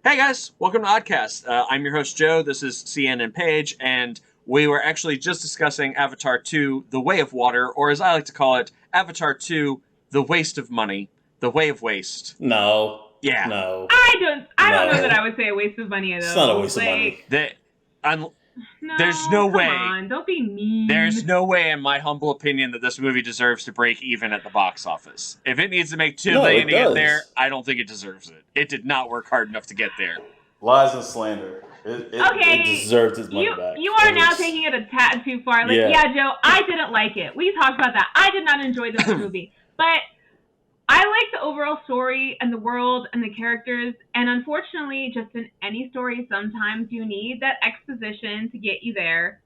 Hey guys, welcome to Oddcast. I'm your host Joe, this is CN and Paige, and we were actually just discussing Avatar 2, The Way of Water, or as I like to call it, Avatar 2, The Waste of Money, The Way of Waste. No. Yeah. No. I don't know that I would say a waste of money, though. It's not a waste of money. There's no way. Come on, don't be mean. There's no way, in my humble opinion, that this movie deserves to break even at the box office. If it needs to make $2 billion to get there, I don't think it deserves it. It did not work hard enough to get there. Lies and slander. It deserved its money back. You are now taking it a tad too far. Yeah, Joe, I didn't like it. We talked about that. I did not enjoy this movie. But I like the overall story and the world and the characters, and unfortunately, just in any story, sometimes you need that exposition to get you there.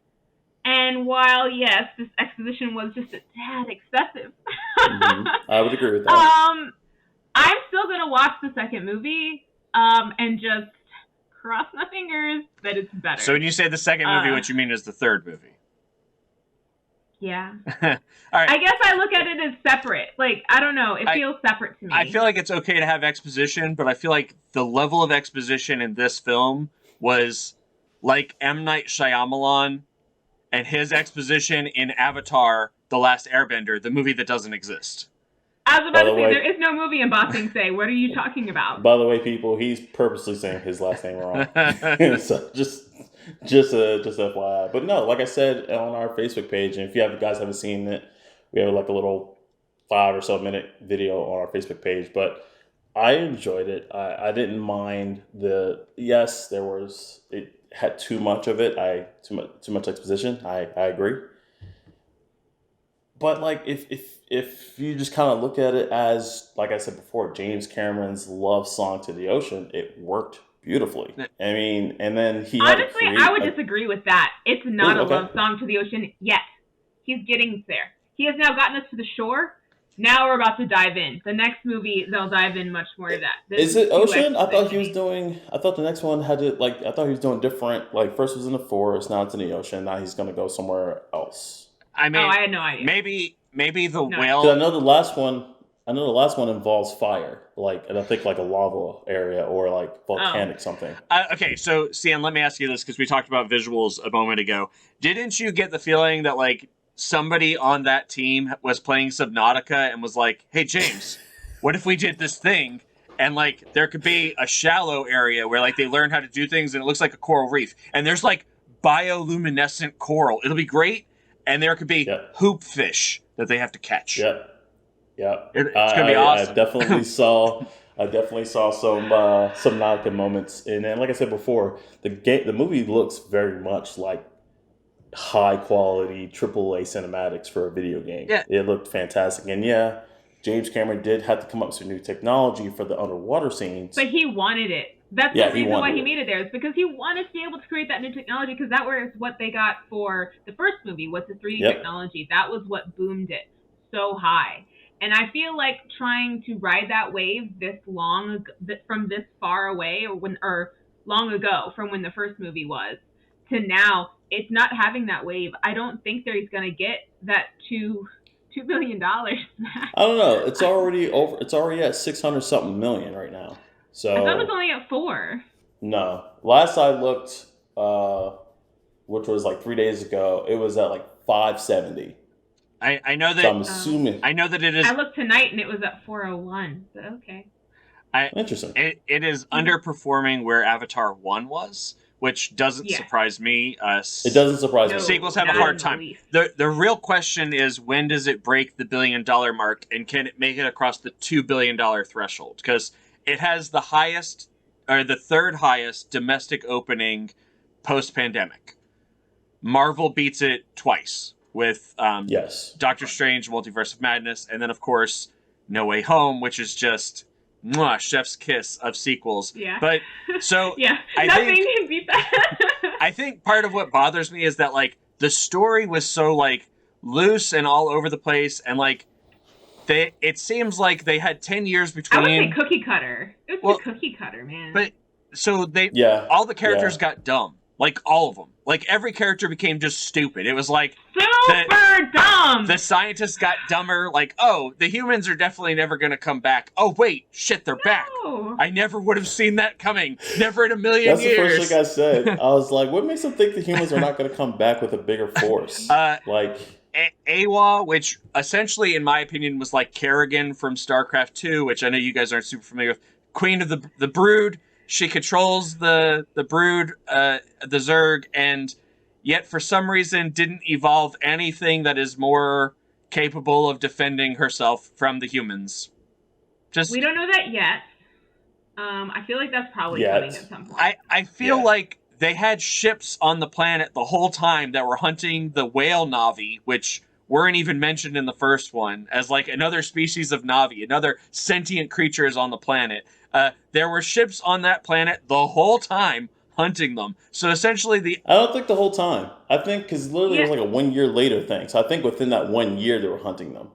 And while, yes, this exposition was just a tad excessive, I would agree with that. I'm still going to watch the second movie and just cross my fingers that it's better. So when you say the second movie, what you mean is the third movie? Yeah. All right. I guess I look at it as separate. Like, I don't know. It feels separate to me. I feel like it's okay to have exposition, but I feel like the level of exposition in this film was like M. Night Shyamalan and his exposition in Avatar, The Last Airbender, the movie that doesn't exist. I was about to say, there is no movie in Bossing Say. What are you talking about? By the way, people, he's purposely saying his last name wrong. So just FYI. But no, like I said on our Facebook page, and if you guys haven't seen it, we have like a little 5 or so minute video on our Facebook page. But I enjoyed it. I didn't mind it had too much of it. Too much exposition. I agree. But like if you just kind of look at it as, like I said before, James Cameron's love song to the ocean, it worked beautifully. I mean, and then he honestly, I would disagree with that. It's not a love song to the ocean yet. He's getting there. He has now gotten us to the shore. Now we're about to dive in. The next movie, they'll dive in much more to that. Is it ocean? I thought the next one had to, like, I thought he was doing different. Like, first was in the forest, now it's in the ocean. Now he's going to go somewhere else. I mean, I had no idea. Maybe the whale. I know the last one involves fire, like, and I think like a lava area or like volcanic something. Okay, so Cian, let me ask you this because we talked about visuals a moment ago. Didn't you get the feeling that like somebody on that team was playing Subnautica and was like, "Hey James, what if we did this thing?" And like there could be a shallow area where like they learn how to do things and it looks like a coral reef, and there's like bioluminescent coral. It'll be great. And there could be hoop fish that they have to catch. Yeah. It's gonna be awesome. I definitely saw some Subnautica moments, and like I said before, the movie looks very much like high quality AAA cinematics for a video game. Yeah. It looked fantastic, and James Cameron did have to come up with some new technology for the underwater scenes. But he wanted it. That's the reason why he made it there. Is because he wanted to be able to create that new technology, because that was what they got for the first movie, was the 3D technology. That was what boomed it so high. And I feel like trying to ride that wave this long, from this far away, or long ago from when the first movie was, to now, it's not having that wave. I don't think that he's going to get that $2 billion back. I don't know. It's already over. It's already at 600-something million right now. So I thought it was only at 4. No. Last I looked, which was like 3 days ago, it was at like 570. I know that. So I'm assuming. I know that it is. I looked tonight and it was at 401. But okay. Interesting. It is underperforming where Avatar 1 was, which doesn't surprise me. It doesn't surprise me. Sequels have a hard time. The real question is, when does it break the $1 billion mark, and can it make it across the $2 billion threshold? Because it has the highest, or the third highest, domestic opening post-pandemic. Marvel beats it twice with Doctor Strange, Multiverse of Madness, and then, of course, No Way Home, which is just chef's kiss of sequels. Yeah. But, so... Nothing can beat that. I think part of what bothers me is that, like, the story was so, like, loose and all over the place, and, like, it seems like they had 10 years between... I would say cookie cutter. It was cookie cutter, man. But, so all the characters got dumb. Like, all of them. Like, every character became just stupid. It was like... Super dumb! The scientists got dumber, like, oh, the humans are definitely never going to come back. Oh, wait, shit, they're back. I never would have seen that coming. Never in a million years. That's the first thing I said. I was like, what makes them think the humans are not going to come back with a bigger force? Awa, which essentially, in my opinion, was like Kerrigan from StarCraft 2, which I know you guys aren't super familiar with. Queen of the Brood. She controls the Brood, the Zerg, and yet for some reason didn't evolve anything that is more capable of defending herself from the humans. We don't know that yet. I feel like that's probably coming at some point. I feel like they had ships on the planet the whole time that were hunting the whale Na'vi, which weren't even mentioned in the first one, as like another species of Na'vi, another sentient creatures on the planet. There were ships on that planet the whole time hunting them. So essentially I don't think the whole time. I think because literally it was like a 1 year later thing. So I think within that 1 year they were hunting them.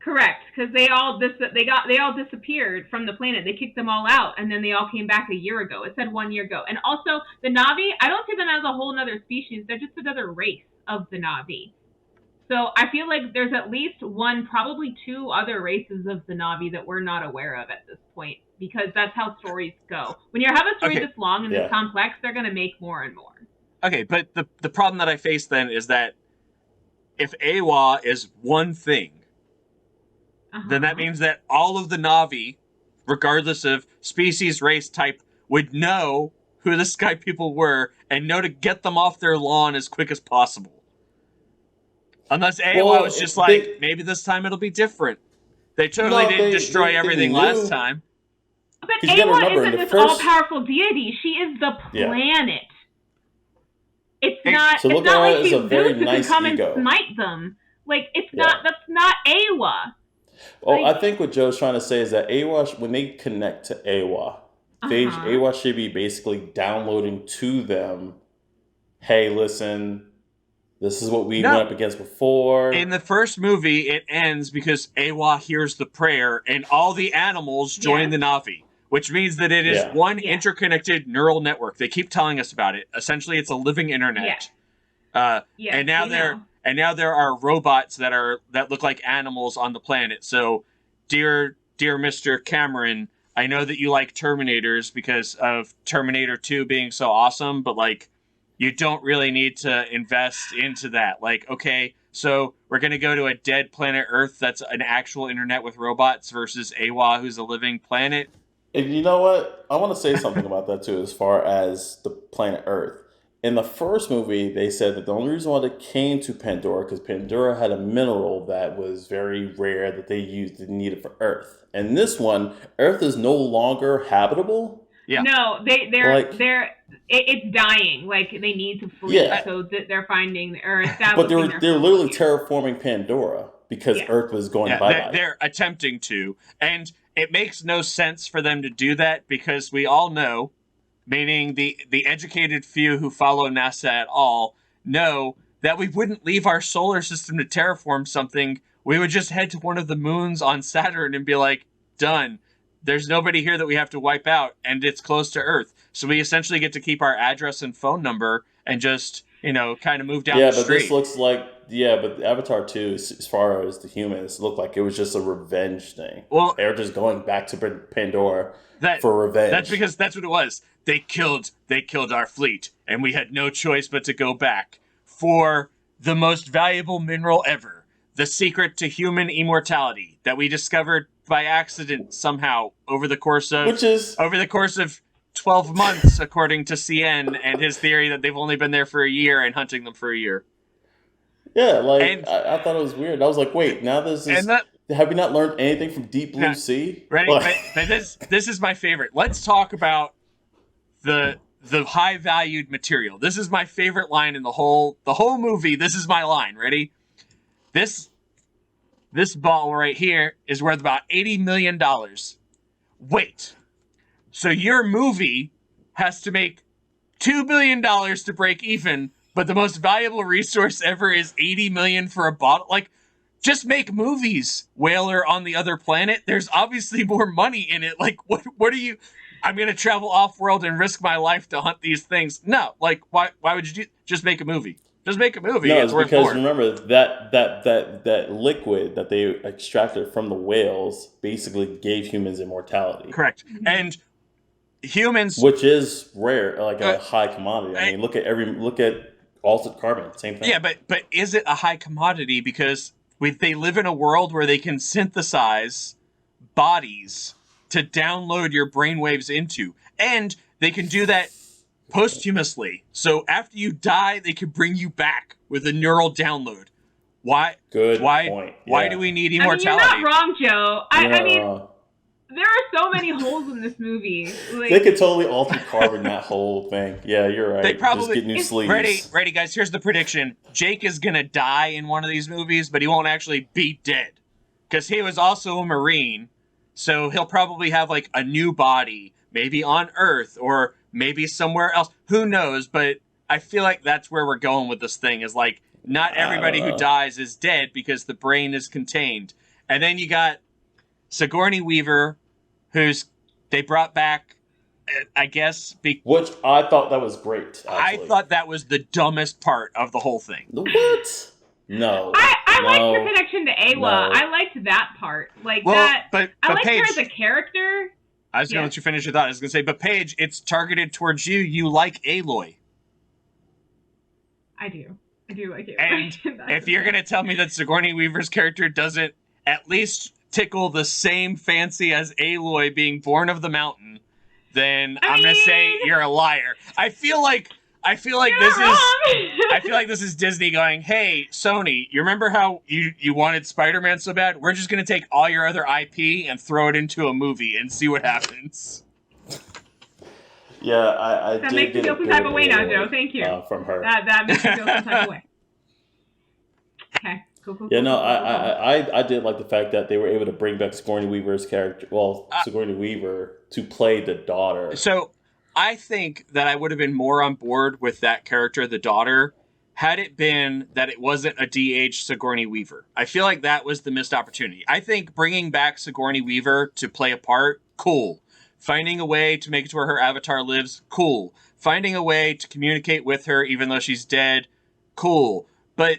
Correct, because they all disappeared from the planet. They kicked them all out, and then they all came back a year ago. It said 1 year ago. And also, the Na'vi, I don't see them as a whole other species. They're just another race of the Na'vi. So I feel like there's at least one, probably two other races of the Na'vi that we're not aware of at this point, because that's how stories go. When you have a story this long and this complex, they're going to make more and more. Okay, but the problem that I face then is that if Awa is one thing, then that means that all of the Na'vi, regardless of species, race, type, would know who the Sky People were and know to get them off their lawn as quick as possible. Unless Awa was just maybe this time it'll be different. They totally didn't destroy everything last time. But Awa isn't this all-powerful deity. She is the planet. It's not. It's not like she's Zeus who can come and smite them. Like it's not. That's not Awa. Well, I think what Joe's trying to say is that Awa, when they connect to Awa, Awa should be basically downloading to them, hey, listen, this is what we went up against before. In the first movie, it ends because Awa hears the prayer and all the animals join the Na'vi, which means that it is one interconnected neural network. They keep telling us about it. Essentially, it's a living internet. And now there are robots that look like animals on the planet. So, dear Mr. Cameron, I know that you like Terminators because of Terminator 2 being so awesome, but like you don't really need to invest into that. Like, okay, so we're going to go to a dead planet Earth that's an actual internet with robots versus Awa, who's a living planet. And you know what? I want to say something about that too, as far as the planet Earth. In the first movie, they said that the only reason why they came to Pandora because Pandora had a mineral that was very rare that they needed for Earth. And this one, Earth is no longer habitable. Yeah. No, it's dying. Like they need to flee, so they're finding Earth. But they're literally terraforming Pandora because Earth was going bye-bye. They're attempting to, and it makes no sense for them to do that because we all know. Meaning the educated few who follow NASA at all know that we wouldn't leave our solar system to terraform something. We would just head to one of the moons on Saturn and be like, done. There's nobody here that we have to wipe out, and it's close to Earth. So we essentially get to keep our address and phone number and just, kind of move down the street. Yeah, but this looks like, but Avatar 2, as far as the humans, looked like it was just a revenge thing. Well, they were just going back to Pandora for revenge. That's because that's what it was. They killed our fleet, and we had no choice but to go back for the most valuable mineral ever, the secret to human immortality that we discovered by accident somehow over the course of 12 months, according to CN and his theory that they've only been there for a year and hunting them for a year. Yeah, I thought it was weird. I was like, wait, now this is... have we not learned anything from Deep Blue Sea? Ready? But this is my favorite. Let's talk about the high-valued material. This is my favorite line in the whole movie. This is my line. Ready? This ball right here is worth about $80 million. Wait. So your movie has to make $2 billion to break even, but the most valuable resource ever is $80 million for a bottle? Like, just make movies, Whaler on the Other Planet. There's obviously more money in it. Like, what are you... I'm going to travel off-world and risk my life to hunt these things. No, like, why would you just make a movie? Just make a movie. No, it's it's because more. remember that liquid that they extracted from the whales basically gave humans immortality. Correct. And humans, which is rare, like a high commodity. I mean, look at altered carbon, same thing. Yeah, but is it a high commodity because they live in a world where they can synthesize bodies to download your brainwaves into, and they can do that posthumously. So after you die, they can bring you back with a neural download. Why? Good why, point. Why yeah. do we need immortality? I mean, you're not wrong, Joe. I mean, wrong. There are so many holes in this movie. Like, they could totally alter carbon that whole thing. Yeah, you're right. They probably just get new sleeves. Ready, guys. Here's the prediction: Jake is gonna die in one of these movies, but he won't actually be dead because he was also a Marine. So he'll probably have like a new body, maybe on Earth or maybe somewhere else. Who knows? But I feel like that's where we're going with this thing. Is like not everybody who dies is dead because the brain is contained. And then you got Sigourney Weaver, they brought back, I guess. Which I thought that was great. Actually. I thought that was the dumbest part of the whole thing. What? No. I liked her connection to Awa. No. I liked that part. But I liked Paige, her as a character. I was going to let you finish your thought. I was going to say, but Paige, it's targeted towards you. You like Aloy. I do like Aloy. And if you're going to tell me that Sigourney Weaver's character doesn't at least tickle the same fancy as Aloy being born of the mountain, then I'm going to say you're a liar. I feel like this is Disney going, hey, Sony, you remember how you wanted Spider-Man so bad? We're just going to take all your other IP and throw it into a movie and see what happens. Yeah, I that makes me feel some type of way now, Joe. Thank you. From her. That makes me feel some type of way. Okay. Cool. Yeah, no, I did like the fact that they were able to bring back Sigourney Weaver's character. Well, Sigourney Weaver to play the daughter. So I think that I would have been more on board with that character, the daughter, had it been that it wasn't a DH Sigourney Weaver. I feel like that was the missed opportunity. I think bringing back Sigourney Weaver to play a part, cool. Finding a way to make it to where her avatar lives, cool. Finding a way to communicate with her even though she's dead, cool. But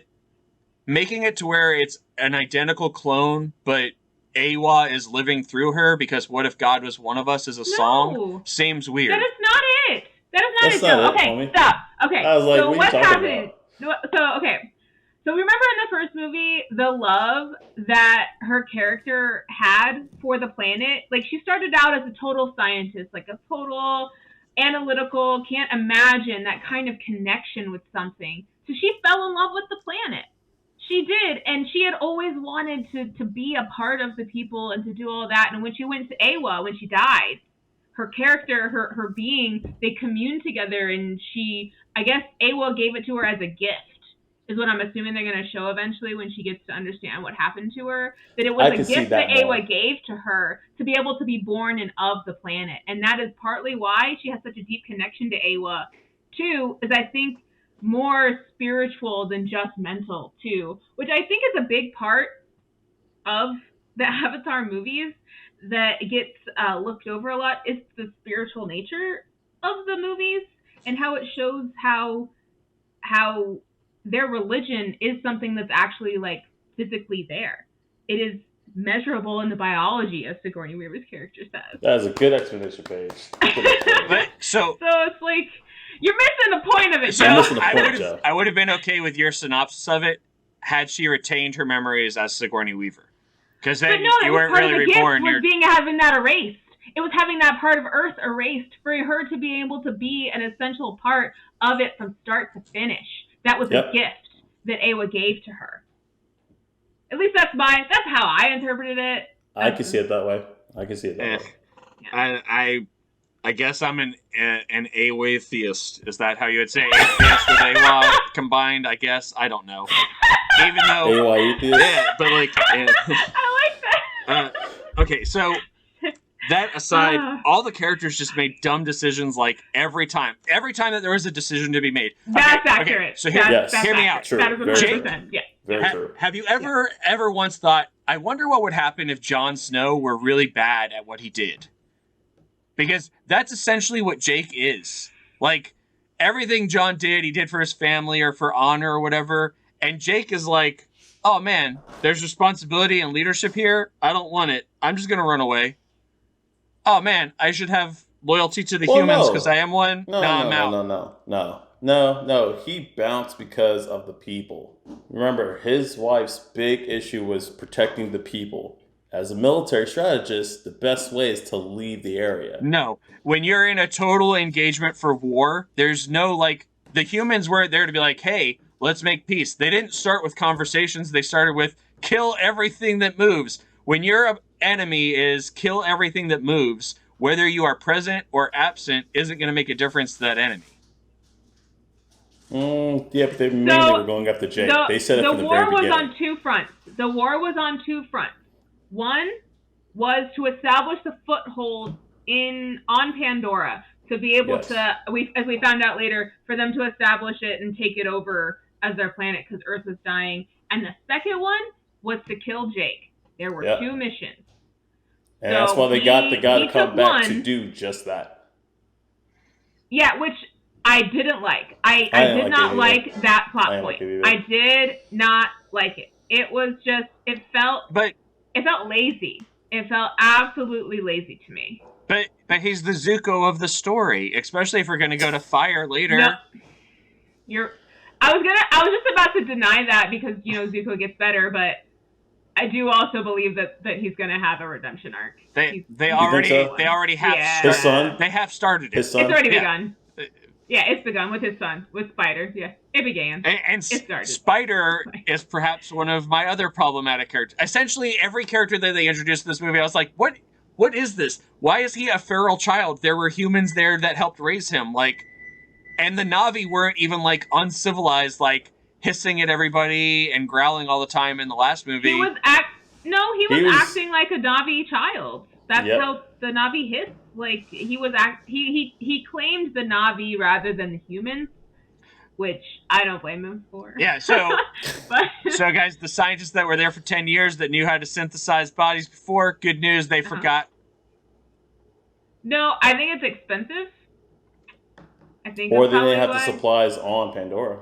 making it to where it's an identical clone, but Awa is living through her because What If God Was One of Us is a song seems weird. That is not it. That's not it. Okay, stop. Okay, I was like, what what's happening? So remember in the first movie, the love that her character had for the planet? Like, she started out as a total scientist, like a total analytical, can't imagine that kind of connection with something. So she fell in love with the planet. She did, and she had always wanted to be a part of the people and to do all that. And when she went to Awa, when she died, her character, her being, they communed together, and I guess Awa gave it to her as a gift, is what I'm assuming they're going to show eventually when she gets to understand what happened to her. That it was a gift that Awa gave to her to be able to be born and of the planet. And that is partly why she has such a deep connection to Awa. Two, is I think more spiritual than just mental too, which I think is a big part of the Avatar movies that gets looked over a lot, is the spiritual nature of the movies and how it shows how their religion is something that's actually like physically there. It is measurable in the biology, as Sigourney Weaver's character says. That is a good explanation, Paige. So it's like, you're missing the point of it, Joe. I would have been okay with your synopsis of it had she retained her memories as Sigourney Weaver. Because then you weren't really reborn. It was having that erased. It was having that part of Earth erased for her to be able to be an essential part of it from start to finish. That was a gift that Awa gave to her. At least that's how I interpreted it. I can see it that way. Yeah. I guess I'm an Awa theist. Is that how you would say atheist with Awa combined? I guess. I don't know. Even though Awa atheist? Yeah, but like I like that. Okay, so that aside, all the characters just made dumb decisions like every time that there was a decision to be made. That's accurate. Okay, so hear me out. True. That is 100%. Yeah. Very true. Have you ever once thought, I wonder what would happen if Jon Snow were really bad at what he did? Because that's essentially what Jake is. Like, everything John did, he did for his family or for honor or whatever. And Jake is like, oh man, there's responsibility and leadership here. I don't want it. I'm just going to run away. Oh man, I should have loyalty to the humans because I am one. I'm out. No. He bounced because of the people. Remember, his wife's big issue was protecting the people. As a military strategist, the best way is to leave the area. No. When you're in a total engagement for war, there's no, like, the humans weren't there to be like, hey, let's make peace. They didn't start with conversations. They started with kill everything that moves. When your enemy is kill everything that moves, whether you are present or absent isn't going to make a difference to that enemy. Yeah, but they mainly were going after Jake. They said it from the very beginning. The war was on two fronts. The war was on two fronts. One was to establish the foothold on Pandora to be able to, as we found out later, for them to establish it and take it over as their planet because Earth was dying. And the second one was to kill Jake. There were two missions. And that's why they got the guy to come back to do just that. Yeah, which I didn't like. I did not like that plot point. I did not like it. It was just, it felt lazy. It felt absolutely lazy to me. But he's the Zuko of the story, especially if we're going to go to fire later. No, I was just about to deny that because, Zuko gets better, but I do also believe that he's going to have a redemption arc. They already have his son. They have started it. His son? It's already begun. Yeah, it's begun with his son, with Spider. Yeah, it began. And it started. Spider is perhaps one of my other problematic characters. Essentially, every character that they introduced in this movie, I was like, what is this? Why is he a feral child? There were humans there that helped raise him. And the Na'vi weren't even, uncivilized, hissing at everybody and growling all the time in the last movie. He was acting like a Na'vi child. That's how the Na'vi hissed. He claimed the Na'vi rather than the humans, which I don't blame him for. Yeah, so guys, the scientists that were there for 10 years that knew how to synthesize bodies before, good news, they forgot. No, I think it's expensive. Or they didn't have the supplies on Pandora.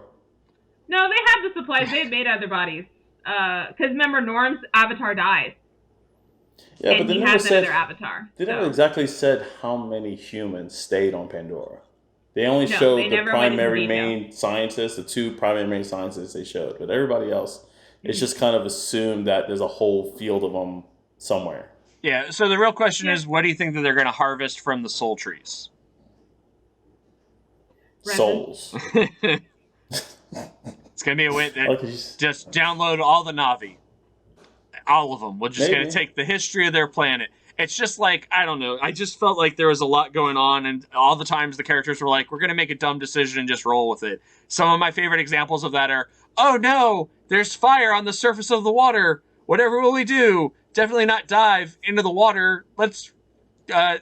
No, they have the supplies. They made other bodies. Because remember, Norm's avatar dies. Yeah, and but he has another avatar. They never exactly said how many humans stayed on Pandora. They only showed the primary main scientists, the two primary main scientists they showed. But everybody else, it's just kind of assumed that there's a whole field of them somewhere. Yeah, so the real question is, what do you think that they're going to harvest from the soul trees? Souls. It's going to be a way that just download all the Na'vi. All of them. We're just going to take the history of their planet. It's just I don't know. I just felt like there was a lot going on, and all the times the characters were like, we're going to make a dumb decision and just roll with it. Some of my favorite examples of that are, oh no, there's fire on the surface of the water. Whatever will we do? Definitely not dive into the water. Let's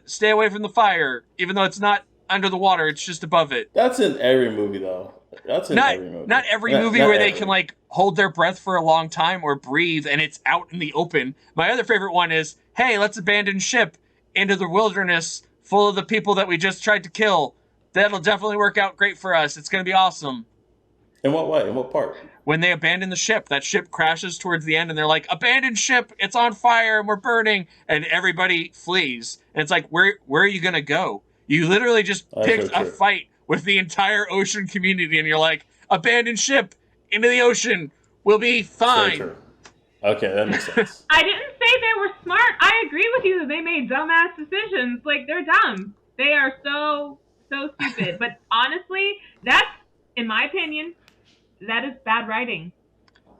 stay away from the fire, even though it's not under the water. It's just above it. That's in every movie, though. That's in every movie. Not every movie where they can hold their breath for a long time or breathe and it's out in the open. My other favorite one is, hey, let's abandon ship into the wilderness full of the people that we just tried to kill. That'll definitely work out great for us. It's going to be awesome. In what way? In what part? When they abandon the ship, that ship crashes towards the end and they're like, abandon ship, it's on fire and we're burning. And everybody flees. And it's like, where are you going to go? You literally just picked a fight with the entire ocean community, and you're like, abandon ship into the ocean. We'll be fine. Okay, that makes sense. I didn't say they were smart. I agree with you that they made dumbass decisions. They're dumb. They are so stupid. But honestly, that's, in my opinion, that is bad writing.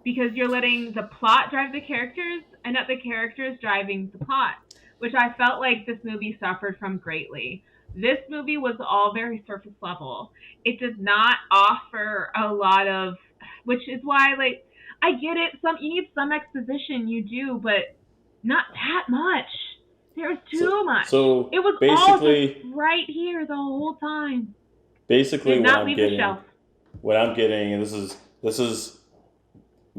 Because you're letting the plot drive the characters and not the characters driving the plot. Which I felt like this movie suffered from greatly. This movie was all very surface level. It does not offer a lot of, which is why, I get it. You need some exposition, you do, but not that much. There's too much. So it was basically all just right here the whole time. Basically, what I'm getting, and this is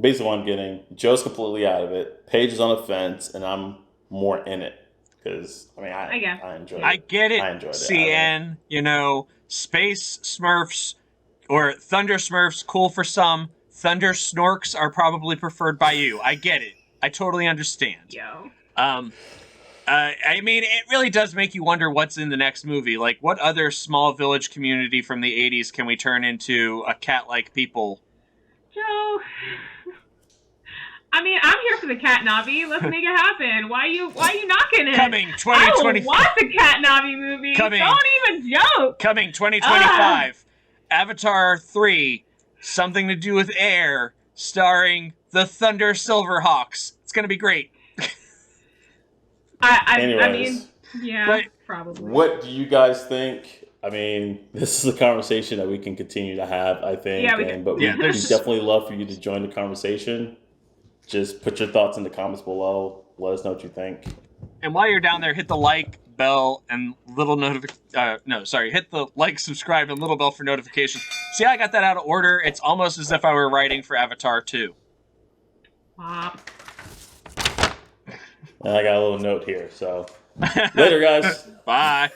basically what I'm getting. Joe's completely out of it. Paige is on the fence, and I'm more in it. Because I enjoyed it. I get it. I enjoyed it. CN, Space Smurfs or Thunder Smurfs, cool for some. Thunder Snorks are probably preferred by you. I get it. I totally understand. Yo. It really does make you wonder what's in the next movie. Like, what other small village community from the 80s can we turn into a cat-like people? Joe, I'm here for the Cat Navi. Let's make it happen. Why are you knocking it? Coming 2025. I want the Cat Navi movie. Don't even joke. Coming 2025. Avatar 3, something to do with air, starring the Thunder Silverhawks. It's gonna be great. Probably. What do you guys think? This is a conversation that we can continue to have, I think. Yeah, we can. But we definitely love for you to join the conversation. Just put your thoughts in the comments below. Let us know what you think. And while you're down there, hit the like, bell, and little hit the like, subscribe, and little bell for notifications. See, I got that out of order. It's almost as if I were writing for Avatar 2. And I got a little note here, so later, guys. Bye.